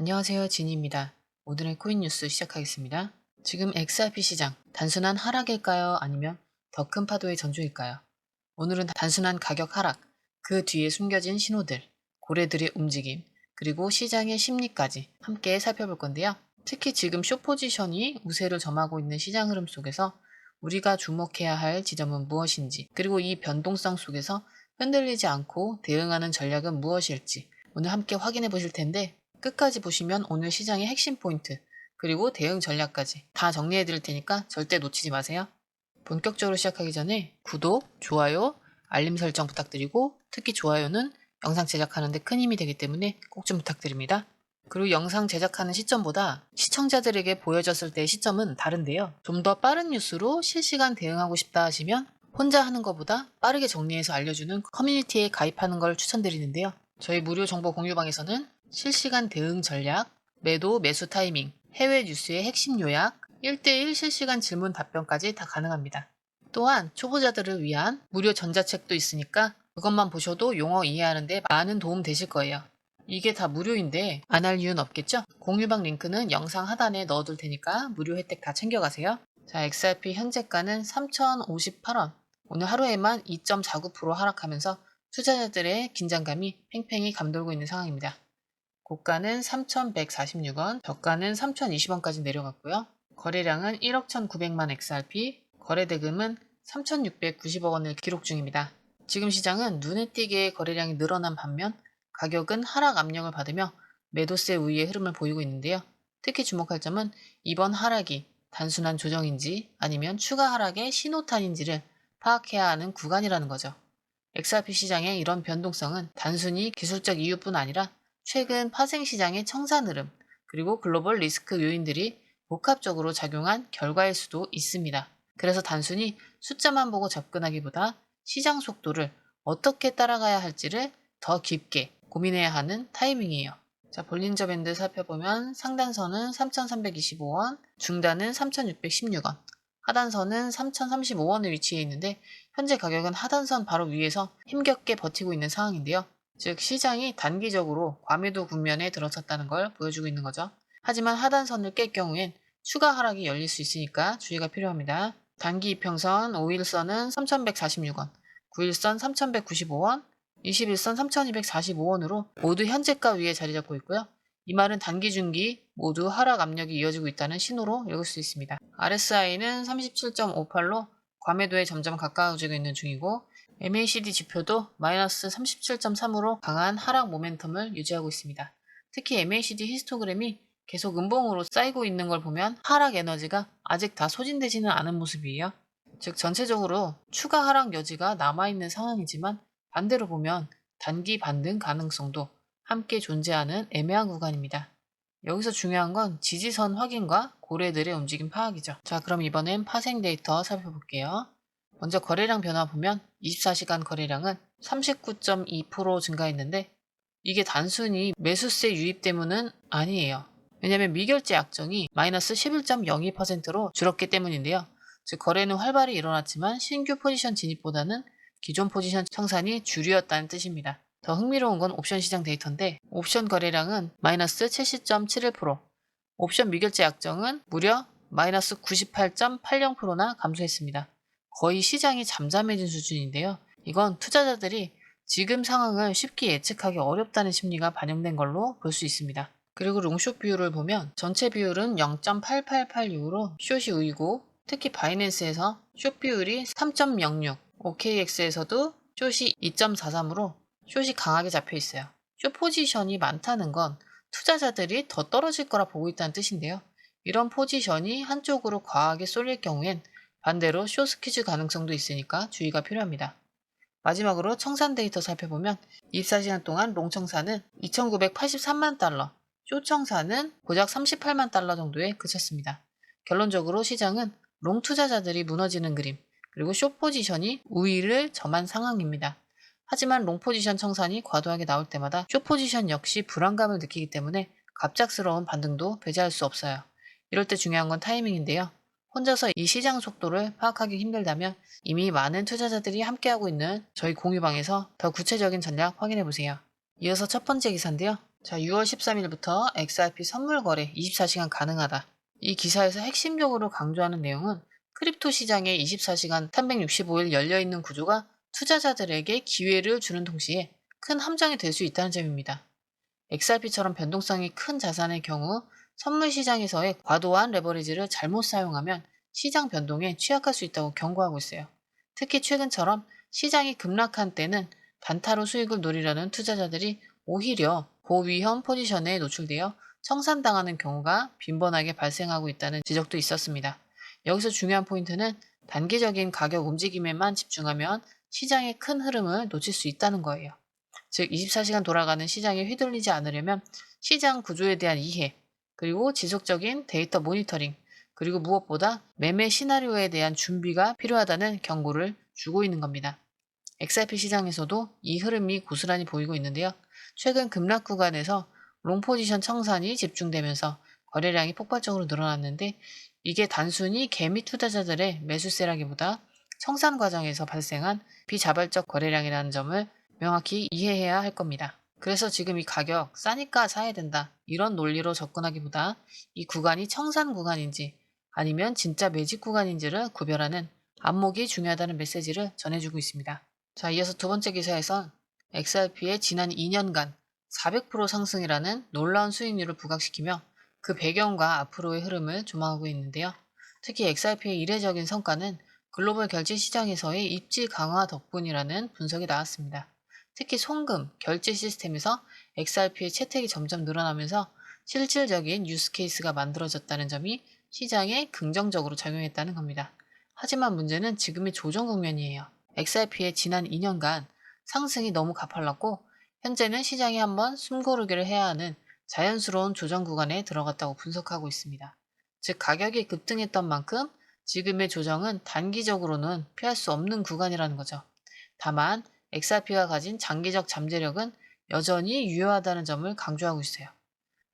안녕하세요. 진희입니다. 오늘의 코인 뉴스 시작하겠습니다. 지금 XRP 시장 단순한 하락일까요? 아니면 더 큰 파도의 전조일까요? 오늘은 단순한 가격 하락, 그 뒤에 숨겨진 신호들, 고래들의 움직임, 그리고 시장의 심리까지 함께 살펴볼 건데요. 특히 지금 숏 포지션이 우세를 점하고 있는 시장 흐름 속에서 우리가 주목해야 할 지점은 무엇인지, 그리고 이 변동성 속에서 흔들리지 않고 대응하는 전략은 무엇일지 오늘 함께 확인해 보실 텐데, 끝까지 보시면 오늘 시장의 핵심 포인트, 그리고 대응 전략까지 다 정리해 드릴 테니까 절대 놓치지 마세요. 본격적으로 시작하기 전에 구독, 좋아요, 알림 설정 부탁드리고, 특히 좋아요는 영상 제작하는데 큰 힘이 되기 때문에 꼭 좀 부탁드립니다. 그리고 영상 제작하는 시점보다 시청자들에게 보여졌을 때의 시점은 다른데요. 좀 더 빠른 뉴스로 실시간 대응하고 싶다 하시면 혼자 하는 것보다 빠르게 정리해서 알려주는 커뮤니티에 가입하는 걸 추천드리는데요. 저희 무료 정보 공유방에서는 실시간 대응 전략, 매도, 매수 타이밍, 해외 뉴스의 핵심 요약, 1대1 실시간 질문 답변까지 다 가능합니다. 또한 초보자들을 위한 무료 전자책도 있으니까 그것만 보셔도 용어 이해하는데 많은 도움 되실 거예요. 이게 다 무료인데 안 할 이유는 없겠죠? 공유방 링크는 영상 하단에 넣어둘 테니까 무료 혜택 다 챙겨가세요. 자, XRP 현재가는 3,058원. 오늘 하루에만 2.49% 하락하면서 투자자들의 긴장감이 팽팽히 감돌고 있는 상황입니다. 고가는 3,146원, 저가는 3,020원까지 내려갔고요. 거래량은 1억 1,900만 XRP, 거래대금은 3,690억 원을 기록 중입니다. 지금 시장은 눈에 띄게 거래량이 늘어난 반면 가격은 하락 압력을 받으며 매도세 우위의 흐름을 보이고 있는데요. 특히 주목할 점은 이번 하락이 단순한 조정인지 아니면 추가 하락의 신호탄인지를 파악해야 하는 구간이라는 거죠. XRP 시장의 이런 변동성은 단순히 기술적 이유뿐 아니라 최근 파생 시장의 청산 흐름, 그리고 글로벌 리스크 요인들이 복합적으로 작용한 결과일 수도 있습니다. 그래서 단순히 숫자만 보고 접근하기보다 시장 속도를 어떻게 따라가야 할지를 더 깊게 고민해야 하는 타이밍이에요. 자, 볼린저 밴드 살펴보면 상단선은 3,325원, 중단은 3,616원, 하단선은 3,035원에 위치해 있는데 현재 가격은 하단선 바로 위에서 힘겹게 버티고 있는 상황인데요. 즉 시장이 단기적으로 과매도 국면에 들어섰다는 걸 보여주고 있는 거죠. 하지만 하단선을 깰 경우엔 추가 하락이 열릴 수 있으니까 주의가 필요합니다. 단기 이평선 5일선은 3,146원, 9일선 3,195원, 21선 3,245원으로 모두 현재가 위에 자리 잡고 있고요. 이 말은 단기 중기 모두 하락 압력이 이어지고 있다는 신호로 읽을 수 있습니다. RSI는 37.58로 과매도에 점점 가까워지고 있는 중이고, MACD 지표도 마이너스 37.3으로 강한 하락 모멘텀을 유지하고 있습니다. 특히 MACD 히스토그램이 계속 음봉으로 쌓이고 있는 걸 보면 하락 에너지가 아직 다 소진되지는 않은 모습이에요. 즉 전체적으로 추가 하락 여지가 남아있는 상황이지만 반대로 보면 단기 반등 가능성도 함께 존재하는 애매한 구간입니다. 여기서 중요한 건 지지선 확인과 고래들의 움직임 파악이죠. 자, 그럼 이번엔 파생 데이터 살펴볼게요. 먼저 거래량 변화 보면 24시간 거래량은 39.2% 증가했는데 이게 단순히 매수세 유입 때문은 아니에요. 왜냐하면 미결제 약정이 마이너스 11.02%로 줄었기 때문인데요. 즉 거래는 활발히 일어났지만 신규 포지션 진입보다는 기존 포지션 청산이 주류였다는 뜻입니다. 더 흥미로운 건 옵션 시장 데이터인데 옵션 거래량은 마이너스 70.71%, 옵션 미결제 약정은 무려 마이너스 98.80%나 감소했습니다. 거의 시장이 잠잠해진 수준인데요. 이건 투자자들이 지금 상황을 쉽게 예측하기 어렵다는 심리가 반영된 걸로 볼 수 있습니다. 그리고 롱숏 비율을 보면 전체 비율은 0.8886으로 숏이 우위고, 특히 바이낸스에서 숏 비율이 3.06, OKX에서도 숏이 2.43으로 숏이 강하게 잡혀 있어요. 숏 포지션이 많다는 건 투자자들이 더 떨어질 거라 보고 있다는 뜻인데요. 이런 포지션이 한쪽으로 과하게 쏠릴 경우엔 반대로 숏 스퀴즈 가능성도 있으니까 주의가 필요합니다. 마지막으로 청산 데이터 살펴보면 24시간 동안 롱 청산은 2,983만 달러, 숏 청산은 고작 38만 달러 정도에 그쳤습니다. 결론적으로 시장은 롱 투자자들이 무너지는 그림, 그리고 숏 포지션이 우위를 점한 상황입니다. 하지만 롱 포지션 청산이 과도하게 나올 때마다 숏 포지션 역시 불안감을 느끼기 때문에 갑작스러운 반등도 배제할 수 없어요. 이럴 때 중요한 건 타이밍인데요. 혼자서 이 시장 속도를 파악하기 힘들다면 이미 많은 투자자들이 함께하고 있는 저희 공유방에서 더 구체적인 전략 확인해보세요. 이어서 첫 번째 기사인데요. 자, 6월 13일부터 XRP 선물 거래 24시간 가능하다. 이 기사에서 핵심적으로 강조하는 내용은 크립토 시장에 24시간 365일 열려있는 구조가 투자자들에게 기회를 주는 동시에 큰 함정이 될 수 있다는 점입니다. XRP처럼 변동성이 큰 자산의 경우 선물 시장에서의 과도한 레버리지를 잘못 사용하면 시장 변동에 취약할 수 있다고 경고하고 있어요. 특히 최근처럼 시장이 급락한 때는 단타로 수익을 노리려는 투자자들이 오히려 고위험 포지션에 노출되어 청산당하는 경우가 빈번하게 발생하고 있다는 지적도 있었습니다. 여기서 중요한 포인트는 단기적인 가격 움직임에만 집중하면 시장의 큰 흐름을 놓칠 수 있다는 거예요. 즉 24시간 돌아가는 시장에 휘둘리지 않으려면 시장 구조에 대한 이해, 그리고 지속적인 데이터 모니터링, 그리고 무엇보다 매매 시나리오에 대한 준비가 필요하다는 경고를 주고 있는 겁니다. XRP 시장에서도 이 흐름이 고스란히 보이고 있는데요. 최근 급락 구간에서 롱 포지션 청산이 집중되면서 거래량이 폭발적으로 늘어났는데 이게 단순히 개미 투자자들의 매수세라기보다 청산 과정에서 발생한 비자발적 거래량이라는 점을 명확히 이해해야 할 겁니다. 그래서 지금 이 가격 싸니까 사야 된다 이런 논리로 접근하기보다 이 구간이 청산 구간인지 아니면 진짜 매집 구간인지를 구별하는 안목이 중요하다는 메시지를 전해주고 있습니다. 자, 이어서 두 번째 기사에선 XRP의 지난 2년간 400% 상승이라는 놀라운 수익률을 부각시키며 그 배경과 앞으로의 흐름을 조망하고 있는데요. 특히 XRP의 이례적인 성과는 글로벌 결제 시장에서의 입지 강화 덕분이라는 분석이 나왔습니다. 특히 송금, 결제 시스템에서 XRP의 채택이 점점 늘어나면서 실질적인 유스케이스가 만들어졌다는 점이 시장에 긍정적으로 작용했다는 겁니다. 하지만 문제는 지금의 조정 국면이에요. XRP의 지난 2년간 상승이 너무 가팔랐고 현재는 시장이 한번 숨고르기를 해야 하는 자연스러운 조정 구간에 들어갔다고 분석하고 있습니다. 즉 가격이 급등했던 만큼 지금의 조정은 단기적으로는 피할 수 없는 구간이라는 거죠. 다만 XRP가 가진 장기적 잠재력은 여전히 유효하다는 점을 강조하고 있어요.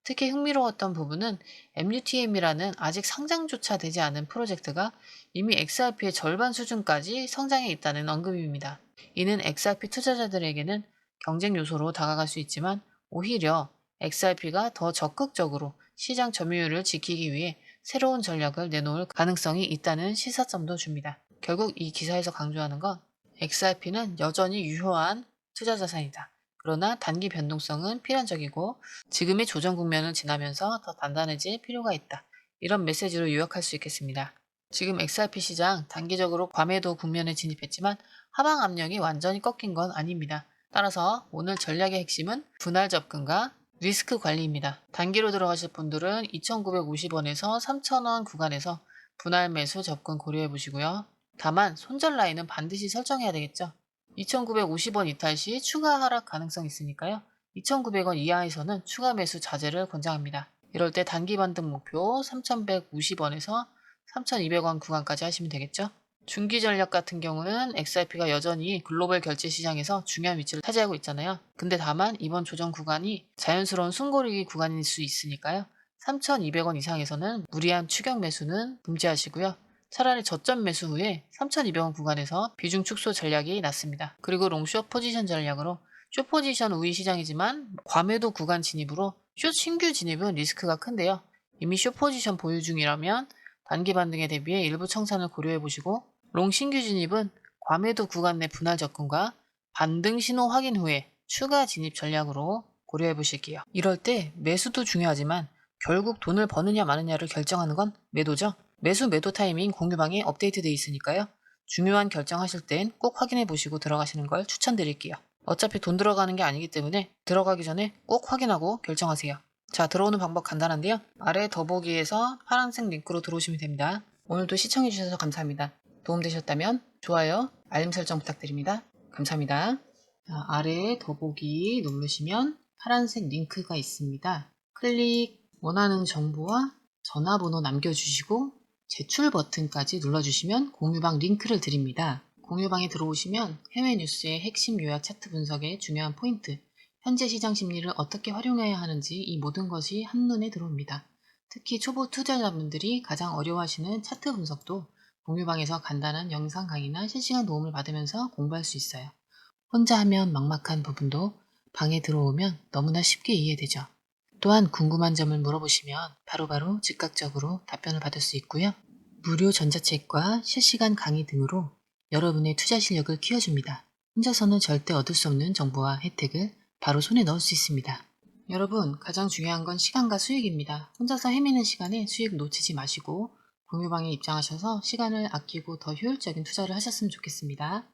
특히 흥미로웠던 부분은 MUTM이라는 아직 상장조차 되지 않은 프로젝트가 이미 XRP의 절반 수준까지 성장해 있다는 언급입니다. 이는 XRP 투자자들에게는 경쟁 요소로 다가갈 수 있지만 오히려 XRP가 더 적극적으로 시장 점유율을 지키기 위해 새로운 전략을 내놓을 가능성이 있다는 시사점도 줍니다. 결국 이 기사에서 강조하는 건 XRP는 여전히 유효한 투자 자산이다. 그러나 단기 변동성은 필연적이고 지금의 조정 국면을 지나면서 더 단단해질 필요가 있다. 이런 메시지로 요약할 수 있겠습니다. 지금 XRP 시장 단기적으로 과매도 국면에 진입했지만 하방 압력이 완전히 꺾인 건 아닙니다. 따라서 오늘 전략의 핵심은 분할 접근과 리스크 관리입니다. 단기로 들어가실 분들은 2,950원에서 3,000원 구간에서 분할 매수 접근 고려해 보시고요. 다만 손절 라인은 반드시 설정해야 되겠죠. 2,950원 이탈 시 추가 하락 가능성이 있으니까요. 2,900원 이하에서는 추가 매수 자제를 권장합니다. 이럴 때 단기 반등 목표 3,150원에서 3,200원 구간까지 하시면 되겠죠. 중기 전략 같은 경우는 XRP가 여전히 글로벌 결제 시장에서 중요한 위치를 차지하고 있잖아요. 근데 다만 이번 조정 구간이 자연스러운 숨고르기 구간일 수 있으니까요. 3,200원 이상에서는 무리한 추격 매수는 금지하시고요. 차라리 저점 매수 후에 3,200원 구간에서 비중 축소 전략이 낫습니다. 그리고 롱숏 포지션 전략으로 숏 포지션 우위 시장이지만 과매도 구간 진입으로 숏 신규 진입은 리스크가 큰데요. 이미 숏 포지션 보유 중이라면 단기 반등에 대비해 일부 청산을 고려해 보시고 롱 신규 진입은 과매도 구간 내 분할 접근과 반등 신호 확인 후에 추가 진입 전략으로 고려해 보실게요. 이럴 때 매수도 중요하지만 결국 돈을 버느냐 마느냐를 결정하는 건 매도죠. 매수 매도 타이밍 공유방에 업데이트되어 있으니까요. 중요한 결정하실 땐 꼭 확인해 보시고 들어가시는 걸 추천드릴게요. 어차피 돈 들어가는 게 아니기 때문에 들어가기 전에 꼭 확인하고 결정하세요. 자, 들어오는 방법 간단한데요. 아래 더보기에서 파란색 링크로 들어오시면 됩니다. 오늘도 시청해주셔서 감사합니다. 도움되셨다면 좋아요, 알림 설정 부탁드립니다. 감사합니다. 자, 아래 더보기 누르시면 파란색 링크가 있습니다. 원하는 정보와 전화번호 남겨주시고 제출 버튼까지 눌러주시면 공유방 링크를 드립니다. 공유방에 들어오시면 해외 뉴스의 핵심 요약 차트 분석의 중요한 포인트, 현재 시장 심리를 어떻게 활용해야 하는지 이 모든 것이 한눈에 들어옵니다. 특히 초보 투자자분들이 가장 어려워하시는 차트 분석도 공유방에서 간단한 영상 강의나 실시간 도움을 받으면서 공부할 수 있어요. 혼자 하면 막막한 부분도 방에 들어오면 너무나 쉽게 이해되죠. 또한 궁금한 점을 물어보시면 바로바로 즉각적으로 답변을 받을 수 있고요. 무료 전자책과 실시간 강의 등으로 여러분의 투자 실력을 키워줍니다. 혼자서는 절대 얻을 수 없는 정보와 혜택을 바로 손에 넣을 수 있습니다. 여러분, 가장 중요한 건 시간과 수익입니다. 혼자서 헤매는 시간에 수익 놓치지 마시고 공유방에 입장하셔서 시간을 아끼고 더 효율적인 투자를 하셨으면 좋겠습니다.